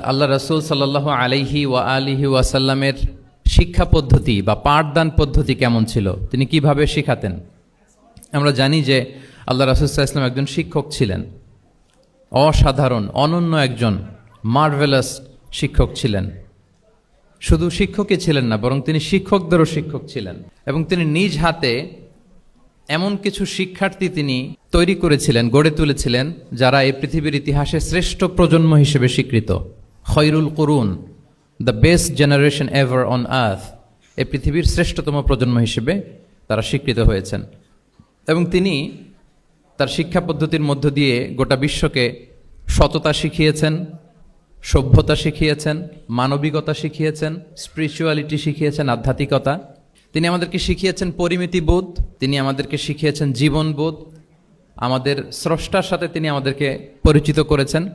আল্লাহ রাসূল সাল্লাল্লাহু আলাইহি ওয়া আলিহি ওয়াসাল্লামের শিক্ষা পদ্ধতি বা পাঠদান পদ্ধতি কেমন ছিল, তিনি কিভাবে শেখাতেন? আমরা জানি যে আল্লাহ রাসূল সাল্লাল্লাহু আলাইহি ওয়াসাল্লাম একজন শিক্ষক ছিলেন, অসাধারণ অনন্য একজন মার্ভেলাস শিক্ষক ছিলেন। শুধু শিক্ষকই ছিলেন না, বরং তিনি শিক্ষকদেরও শিক্ষক ছিলেন। এবং তিনি নিজ হাতে এমন কিছু শিক্ষার্থী তিনি তৈরি করেছিলেন, গড়ে তুলেছিলেন, যারা এই পৃথিবীর ইতিহাসে শ্রেষ্ঠ প্রজন্ম হিসেবে স্বীকৃত। খয়রুল কুরুন, the best generation ever on earth, এই পৃথিবীর শ্রেষ্ঠতম প্রজন্ম হিসেবে তারা স্বীকৃত হয়েছেন। এবং তিনি তার শিক্ষা পদ্ধতির মধ্য দিয়ে গোটা বিশ্বকে সততা শিখিয়েছেন, সভ্যতা শিখিয়েছেন, মানবিকতা শিখিয়েছেন, স্পিরিচুয়ালিটি শিখিয়েছেন, আধ্যাত্মিকতা। তিনি আমাদেরকে শিখিয়েছেন পরিমিতিবোধ, তিনি আমাদেরকে শিখিয়েছেন জীবনবোধ, আমাদের স্রষ্টার সাথে তিনি আমাদেরকে পরিচিত করেছেন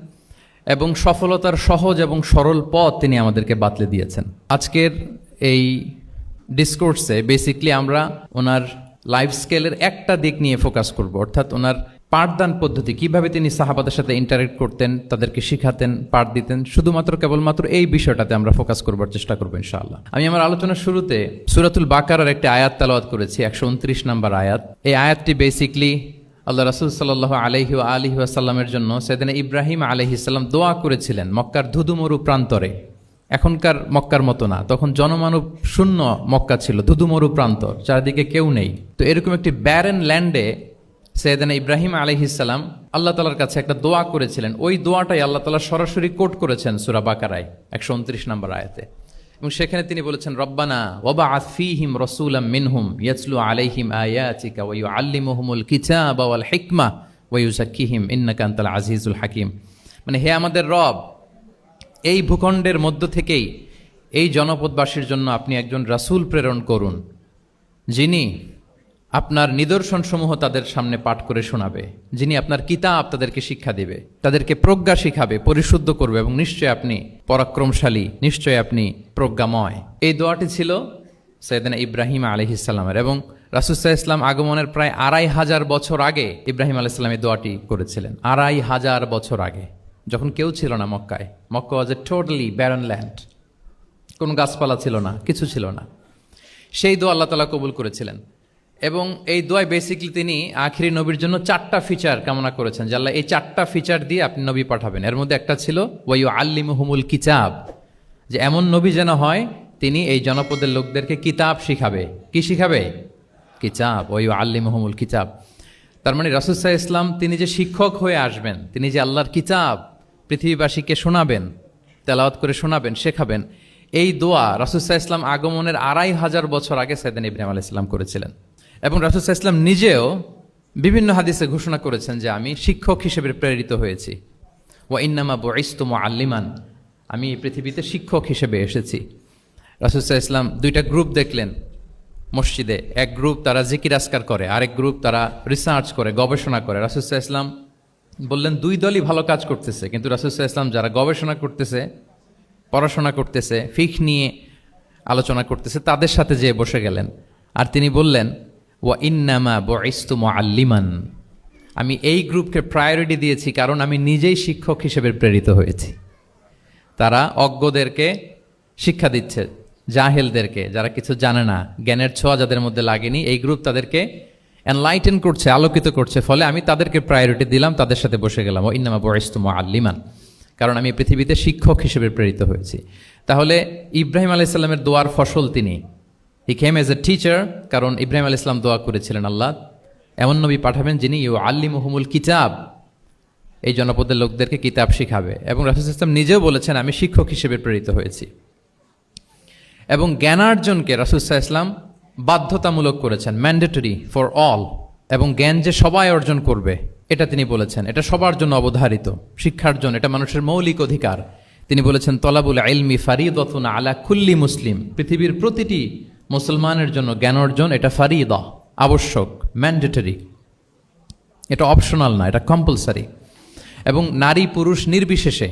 এবং সফলতার সহজ এবং সরল পথ তিনি আমাদেরকে বাতলে দিয়েছেন। আজকের এই ডিসকোর্সে বেসিকলি আমরা ওনার লাইফ স্কেলের একটা দিক নিয়ে ফোকাস করব, অর্থাৎ ওনার পাঠদান পদ্ধতি, কিভাবে তিনি সাহাবাদের সাথে ইন্টারেক্ট করতেন, তাদেরকে শিখাতেন, পাঠ দিতেন। শুধুমাত্র কেবলমাত্র এই বিষয়টাতে আমরা ফোকাস করবার চেষ্টা করবো ইনশাআল্লাহ। আমি আমার আলোচনার শুরুতে সূরাতুল বাকারার একটি আয়াত তেলাওয়াত করেছি, 129 নম্বর আয়াত। এই আয়াতটি বেসিকলি আল্লাহ রাসূল সাল্লাল্লাহু আলাইহি ওয়া আলিহি ওয়াসাল্লামের জন্য সাইয়েদনা ইব্রাহিম আলাইহিস সালাম দোয়া করেছিলেন মক্কার ধুধুমরু প্রান্তরে। এখনকার মক্কার মতো না, তখন জনমানব শূন্য মক্কা ছিল, ধুধুমরু প্রান্তর, চারিদিকে কেউ নেই। তো এরকম একটি ব্যারেন ল্যান্ডে সাইয়েদনা ইব্রাহিম আলাইহিস সালাম আল্লাহ তাআলার কাছে একটা দোয়া করেছিলেন। ওই দোয়াটাই আল্লাহ তাআলা সরাসরি কোট করেছেন সূরা বাকারায় 129 নম্বর আয়াতে। এবং সেখানে তিনি বলেছেন, রব্বানা ওয়াবআথ ফীহিম রাসূলাম মিনহুম ইয়াতলু আলাইহিম আয়াতিকা ওয়া ইউআল্লিমুহুমুল কিতাবা ওয়াল হিকমা ওয়া ইউযাক্কিহিম ইন্নাকা আনতাল আজিজুল হাকীম। মানে হে আমাদের রব, এই ভূখণ্ডের মধ্য থেকেই এই জনপদবাসীর জন্য আপনি একজন রাসূল প্রেরণ করুন, যিনি আপনার নিদর্শনসমূহ তাদের সামনে পাঠ করে শোনাবে, যিনি আপনার কিতাব তাদেরকে শিক্ষা দিবে, তাদেরকে প্রজ্ঞা শিখাবে, পরিশুদ্ধ করবে, এবং নিশ্চয় আপনি পরাক্রমশালী, নিশ্চয় আপনি প্রজ্ঞাময়। এই দোয়াটি ছিল সাইয়েদনা ইব্রাহিম আলাইহিস সালামের। এবং রাসূল সাল্লাল্লাহু আলাইহি ওয়াসাল্লাম আগমনের প্রায় 2500 বছর আগে ইব্রাহিম আলাইহিস সালাম এই দোয়াটি করেছিলেন। 2500 বছর আগে, যখন কেউ ছিল না মক্কায়। মক্কা ওয়াজ এ টোটালি ব্যারন ল্যান্ড, কোনো গাছপালা ছিল না, কিছু ছিল না। সেই দোয়া আল্লাহ তাআলা কবুল করেছিলেন। এবং এই দোয়ায় বেসিকলি তিনি আখিরি নবীর জন্য 4টা ফিচার কামনা করেছেন, যে আল্লাহ এই 4টা ফিচার দিয়ে আপনি নবী পাঠাবেন। এর মধ্যে একটা ছিল ওয়া ইউআল্লিমুহুমুল কিতাব, যে এমন নবী যেন হয় তিনি এই জনপদের লোকদেরকে কিতাব শিখাবে। কি শিখাবে? কিতাব। ওয়া ইউআল্লিমুহুমুল কিতাব। তার মানে রাসূল সাল্লাল্লাহু আলাইহি ওয়াসাল্লাম তিনি যে শিক্ষক হয়ে আসবেন, তিনি যে আল্লাহর কিতাব পৃথিবীবাসীকে শোনাবেন, তেলাওয়াত করে শোনাবেন, শেখাবেন, এই দোয়া রাসূল সাল্লাল্লাহু আলাইহি ওয়াসাল্লাম আগমনের 2500 বছর আগে সাইয়েদনা ইব্রাহিম আলাইহিস সালাম করেছিলেন। এবং রাসূল সাল্লাল্লাহু আলাইহি ওয়াসাল্লাম নিজেও বিভিন্ন হাদিসে ঘোষণা করেছেন যে আমি শিক্ষক হিসেবে প্রেরিত হয়েছি। ওয়া ইন্নামা বুইসতু মুআল্লিমান, আমি এই পৃথিবীতে শিক্ষক হিসেবে এসেছি। রাসূল সাল্লাল্লাহু আলাইহি ওয়াসাল্লাম 2টা গ্রুপ দেখলেন মসজিদে। এক গ্রুপ তারা জিকির আজকার করে, আরেক গ্রুপ তারা রিসার্চ করে, গবেষণা করে। রাসূল সাল্লাল্লাহু আলাইহি ওয়াসাল্লাম বললেন 2 দলই ভালো কাজ করতেছে, কিন্তু রাসূল সাল্লাল্লাহু আলাইহি ওয়াসাল্লাম যারা গবেষণা করতেছে, পড়াশোনা করতেছে, ফিকহ নিয়ে আলোচনা করতেছে, তাদের সাথে যেয়ে বসে গেলেন। আর তিনি বললেন ওয়া ইন্নামা বুইসতু মুআল্লিমান, আমি এই গ্রুপকে প্রায়োরিটি দিয়েছি কারণ আমি নিজেই শিক্ষক হিসেবে প্রেরিত হয়েছি। তারা অজ্ঞদেরকে শিক্ষা দিচ্ছে, জাহেলদেরকে, যারা কিছু জানে না, জ্ঞানের ছোঁয়া যাদের মধ্যে লাগেনি, এই গ্রুপ তাদেরকে এনলাইটেন করছে, আলোকিত করছে। ফলে আমি তাদেরকে প্রায়োরিটি দিলাম, তাদের সাথে বসে গেলাম। ওয়া ইন্নামা বুইসতু মুআল্লিমান, কারণ আমি পৃথিবীতে শিক্ষক হিসেবে প্রেরিত হয়েছি। তাহলে ইব্রাহিম আলাইহিস সালামের দোয়ার ফসল তিনি, হি কেম এজ এ টিচার, কারণ ইব্রাহিম আলাইহিস সালাম দোয়া করেছিলেন আল্লাহ এমন নবী পাঠাবেন যিনি ইউআল্লিমুহুমুল কিতাব, এই জনপদের লোকদেরকে কিতাব শিখাবে। এবং রাসূল সাল্লাল্লাহু আলাইহি ওয়াসাল্লাম নিজেও বলেছেন আমি শিক্ষক হিসেবে প্রেরিত হয়েছি। এবং জ্ঞানার্জনকে রাসূল সাল্লাল্লাহু আলাইহি ওয়াসাল্লাম বাধ্যতামূলক করেছেন, ম্যান্ডেটরি ফর অল। এবং জ্ঞান যে সবাই অর্জন করবে এটা তিনি বলেছেন, এটা সবার জন্য অবধারিত। শিক্ষার্জন এটা মানুষের মৌলিক অধিকার। তিনি বলেছেন তলাবুল ইলমি ফারিদাতুন আলা কুল্লি মুসলিম, পৃথিবীর প্রতিটি মুসলমানের জন্য জ্ঞান অর্জন এটা ফারিদা, আবশ্যক, ম্যান্ডেটরি, এটা অপশনাল না, এটা কম্পালসারি। এবং নারী পুরুষ নির্বিশেষে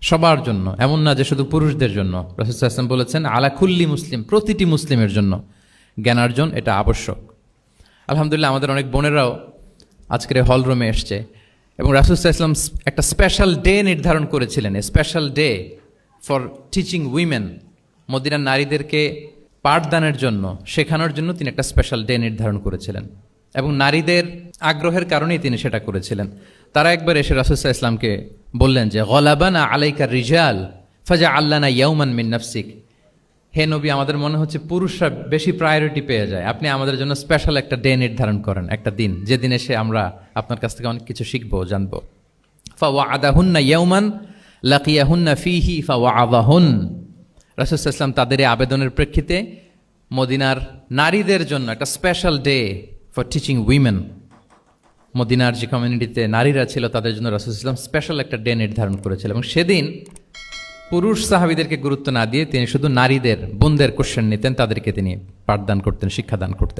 সবার জন্য, এমন না যে শুধু পুরুষদের জন্য। রাসূল সাল্লাল্লাহু আলাইহি ওয়াসাল্লাম বলেছেন আলা কুল্লি মুসলিম, প্রতিটি মুসলিমের জন্য জ্ঞানার্জন এটা আবশ্যক। আলহামদুলিল্লাহ আমাদের অনেক বোনেরাও আজকের হল রুমে এসছে এবং রাসূল সাল্লাল্লাহু আলাইহি ওয়াসাল্লাম একটা স্পেশাল ডে নির্ধারণ করেছিলেন, special day for teaching women, মদিনার নারীদেরকে পাঠদানের জন্য, শেখানোর জন্য তিনি একটা স্পেশাল ডে নির্ধারণ করেছিলেন এবং নারীদের আগ্রহের কারণেই তিনি সেটা করেছিলেন। তারা একবার এসে রাসূলুল্লাহ ইসলামকে বললেন যে গলাবানা আলাইকা রিজাল ফাজা আল্লানা ইয়াউমান মিন নাফসিক, হে নবী, আমাদের মনে হচ্ছে পুরুষরা বেশি প্রায়োরিটি পেয়ে যায়, আপনি আমাদের জন্য স্পেশাল একটা ডে নির্ধারণ করেন, একটা দিন যেদিন এসে আমরা আপনার কাছ থেকে অনেক কিছু শিখবো, জানবো। ফাওয়াআদাহুন্না ইয়াউমান লাকিয়াহুন্না ফীহি ফাওয়াআযাহুন, রাসূলুল্লাহ ইসলাম তাদের এই আবেদনের প্রেক্ষিতে মদিনার নারীদের জন্য একটা special day for teaching women, মদিনার যে কমিউনিটিতে নারীরা ছিল তাদের জন্য রাসূলুল্লাহ ইসলাম স্পেশাল একটা ডে নির্ধারণ করেছিলেন এবং সেদিন পুরুষ সাহাবীদেরকে গুরুত্ব না দিয়ে তিনি শুধু নারীদের বোনদের কোশ্চেন নিতেন, তাদেরকে তিনি পাঠদান করতেন, শিক্ষাদান করতেন।